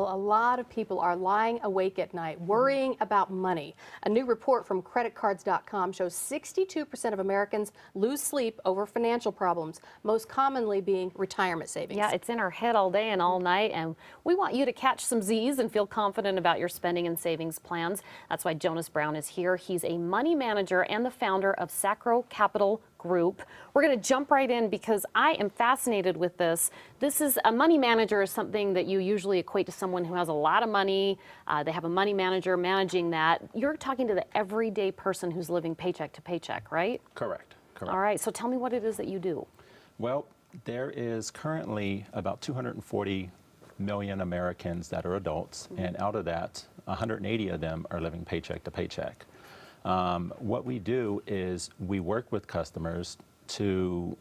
Well, a lot of people are lying awake at night, worrying about money. A new report from creditcards.com shows 62% of Americans lose sleep over financial problems, most commonly being retirement savings. Yeah, it's in our head all day and all night, and we want you to catch some Z's and feel confident about your spending and savings plans. That's why Jonas Brown is here. He's a money manager and the founder of Sacro Capital Group. We're going to jump right in because I am fascinated with this. This is a money manager is something that you usually equate to someone who has a lot of money. They have a money manager managing that. You're talking to the everyday person who's living paycheck to paycheck, right? Correct. Correct. All right. So tell me what it is that you do. Well, there is currently about 240 million Americans that are adults, and out of that, 180 of them are living paycheck to paycheck. What we do is we work with customers to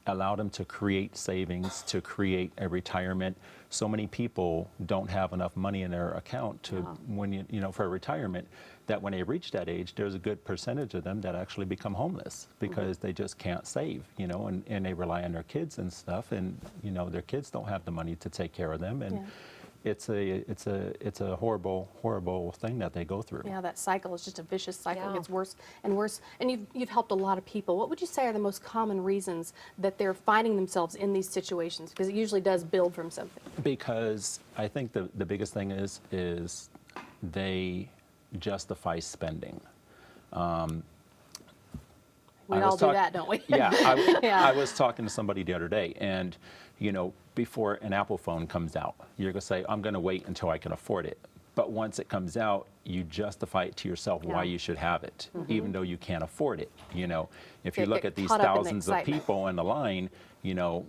allow them to create savings, to create a retirement. So many people don't have enough money in their account to when you know for retirement, that when they reach that age, there's a good percentage of them that actually become homeless because they just can't save, you know, and they rely on their kids and stuff, and you know their kids don't have the money to take care of them, and it's a horrible thing that they go through. Yeah, that cycle is just a vicious cycle. Yeah. It gets worse and worse. And you've helped a lot of people. What would you say are the most common reasons that they're finding themselves in these situations? Because it usually does build from something. Because I think the biggest thing is they justify spending. We all do that, don't we? Yeah, I was talking to somebody the other day, and you know, before an Apple phone comes out, you're going to say, I'm going to wait until I can afford it. But once it comes out, you justify it to yourself why you should have it, even though you can't afford it. You know, if you look at these thousands of people in the line, you know,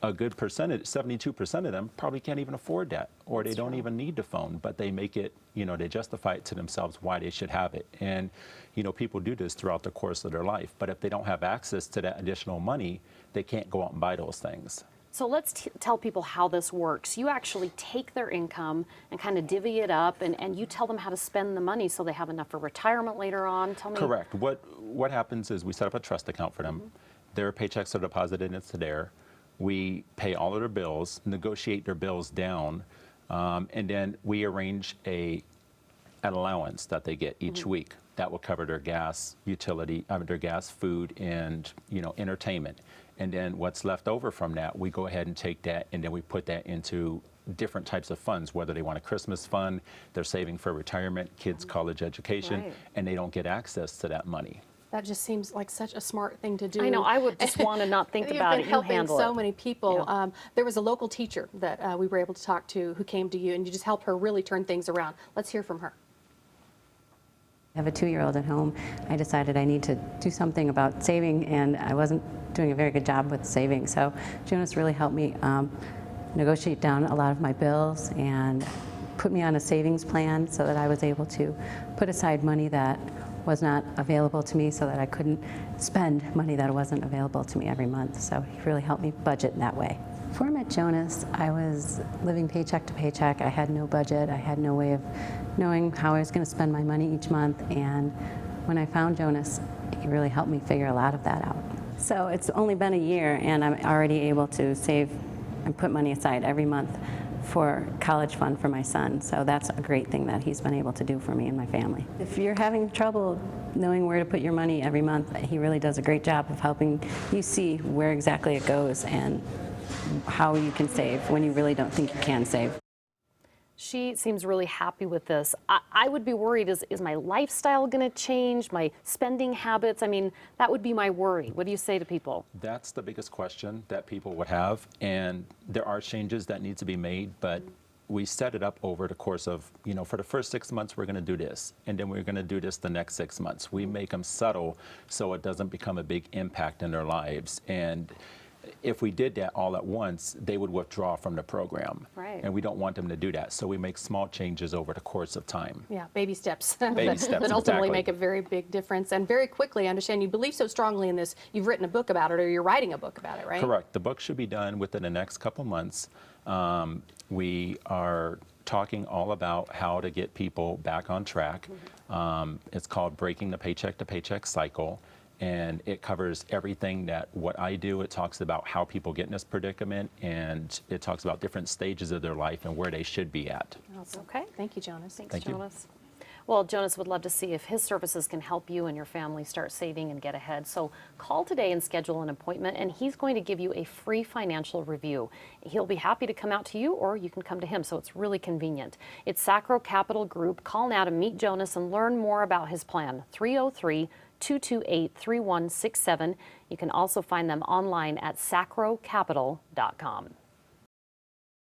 a good percentage, 72% of them probably can't even afford that, or they don't even need the phone, but they make it, you know, they justify it to themselves why they should have it. And, you know, people do this throughout the course of their life, but if they don't have access to that additional money, they can't go out and buy those things. So let's tell people how this works. You actually take their income and kind of divvy it up, and you tell them how to spend the money so they have enough for retirement later on. Tell me. Correct. What happens is we set up a trust account for them. Their paychecks are deposited into there. We pay all of their bills, negotiate their bills down, and then we arrange an allowance that they get each week that will cover their gas, their gas, food, and you know, entertainment. And then what's left over from that, we go ahead and take that, and then we put that into different types of funds, whether they want a Christmas fund, they're saving for retirement, kids' college education, and they don't get access to that money. That just seems like such a smart thing to do. I know. I would just want to not think about it. You handle it. You've been helping so many people. There was a local teacher that we were able to talk to who came to you, and you just helped her really turn things around. Let's hear from her. I have a 2-year-old at home. I decided I need to do something about saving, and I wasn't doing a very good job with saving. So Jonas really helped me negotiate down a lot of my bills and put me on a savings plan so that I was able to put aside money that was not available to me, so that I couldn't spend money that wasn't available to me every month. So he really helped me budget that way. Before I met Jonas, I was living paycheck to paycheck. I had no budget. I had no way of knowing how I was going to spend my money each month. And when I found Jonas, he really helped me figure a lot of that out. So it's only been a year, and I'm already able to save and put money aside every month for college fund for my son. So that's a great thing that he's been able to do for me and my family. If you're having trouble knowing where to put your money every month, he really does a great job of helping you see where exactly it goes and how you can save when you really don't think you can save. She seems really happy with this. I would be worried, is my lifestyle going to change, my spending habits? I mean, that would be my worry. What do you say to people? That's the biggest question that people would have, and there are changes that need to be made, but we set it up over the course of, you know, for the first 6 months we're going to do this, and then we're going to do this the next 6 months. We make them subtle so it doesn't become a big impact in their lives. And if we did that all at once, they would withdraw from the program. Right. And we don't want them to do that. So we make small changes over the course of time. Yeah, baby steps. Baby steps, that ultimately exactly. make a very big difference. And very quickly, I understand you believe so strongly in this, you've written a book about it, or you're writing a book about it, right? Correct. The book should be done within the next couple months. We are talking all about how to get people back on track. It's called Breaking the Paycheck to Paycheck Cycle. and it covers everything that what I do. It talks about how people get in this predicament, and it talks about different stages of their life and where they should be at. Okay. Thank you, Jonas. Thank you. Jonas. Well, Jonas would love to see if his services can help you and your family start saving and get ahead. So call today and schedule an appointment, and he's going to give you a free financial review. He'll be happy to come out to you, or you can come to him, so it's really convenient. It's Sacro Capital Group. Call now to meet Jonas and learn more about his plan. 303-228-3167. You can also find them online at sacrocapital.com.